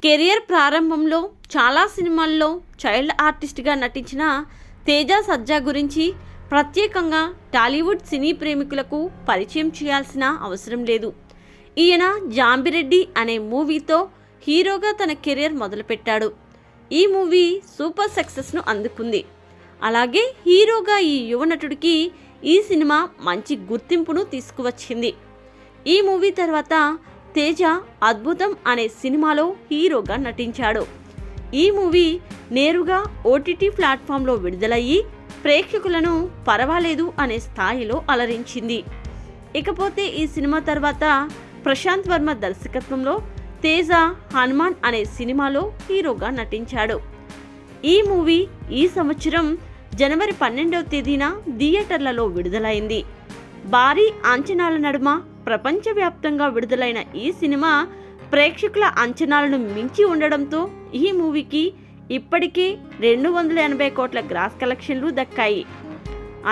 Career ప్రారంభంలో చాలా సినిమాల్లో చైల్డ్ ఆర్టిస్ట్గా నటించిన తేజ సజ్జా గురించి ప్రత్యేకంగా టాలీవుడ్ సినీ ప్రేమికులకు పరిచయం చేయాల్సిన అవసరం లేదు. ఈయన జాంబిరెడ్డి అనే మూవీతో హీరోగా తన కెరియర్ మొదలుపెట్టాడు. ఈ మూవీ సూపర్ సక్సెస్ను అందుకుంది. అలాగే హీరోగా ఈ యువ నటుడికి ఈ సినిమా మంచి గుర్తింపును తీసుకువచ్చింది. ఈ మూవీ తర్వాత తేజ అద్భుతం అనే సినిమాలో హీరోగా నటించాడు. ఈ మూవీ నేరుగా ఓటీటీ ప్లాట్ఫామ్లో విడుదలయ్యి ప్రేక్షకులను పర్వాలేదు అనే స్థాయిలో అలరించింది. ఇకపోతే ఈ సినిమా తర్వాత ప్రశాంత్ వర్మ దర్శకత్వంలో తేజ హనుమాన్ అనే సినిమాలో హీరోగా నటించాడు. ఈ మూవీ ఈ సంవత్సరం జనవరి 12వ తేదీన థియేటర్లలో విడుదలైంది. భారీ అంచనాల నడుమ ప్రపంచవ్యాప్తంగా విడుదలైన ఈ సినిమా ప్రేక్షకుల అంచనాలను మించి ఉండడంతో ఈ మూవీకి ఇప్పటికే 280 కోట్ల గ్రాస్ కలెక్షన్లు దక్కాయి.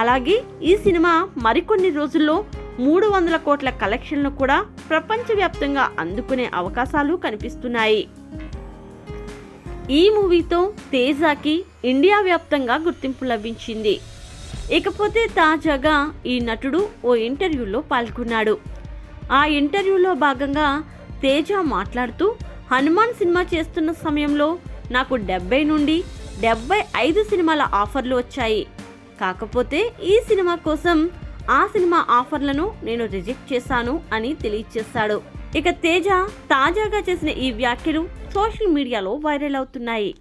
అలాగే ఈ సినిమా మరికొన్ని రోజుల్లో 300 కోట్ల కలెక్షన్లు కూడా ప్రపంచవ్యాప్తంగా అందుకునే అవకాశాలు కనిపిస్తున్నాయి. ఈ మూవీతో తేజాకి ఇండియా వ్యాప్తంగా గుర్తింపు లభించింది. ఇకపోతే తాజాగా ఈ నటుడు ఓ ఇంటర్వ్యూలో పాల్గొన్నాడు. ఆ ఇంటర్వ్యూలో భాగంగా తేజ మాట్లాడుతూ, హనుమాన్ సినిమా చేస్తున్న సమయంలో నాకు 70 నుండి 75 సినిమాల ఆఫర్లు వచ్చాయి. కాకపోతే ఈ సినిమా కోసం ఆ సినిమా ఆఫర్లను నేను రిజెక్ట్ చేశాను అని తెలియజేశాడు. ఇక తేజ తాజాగా చేసిన ఈ వ్యాఖ్యలు సోషల్ మీడియాలో వైరల్ అవుతున్నాయి.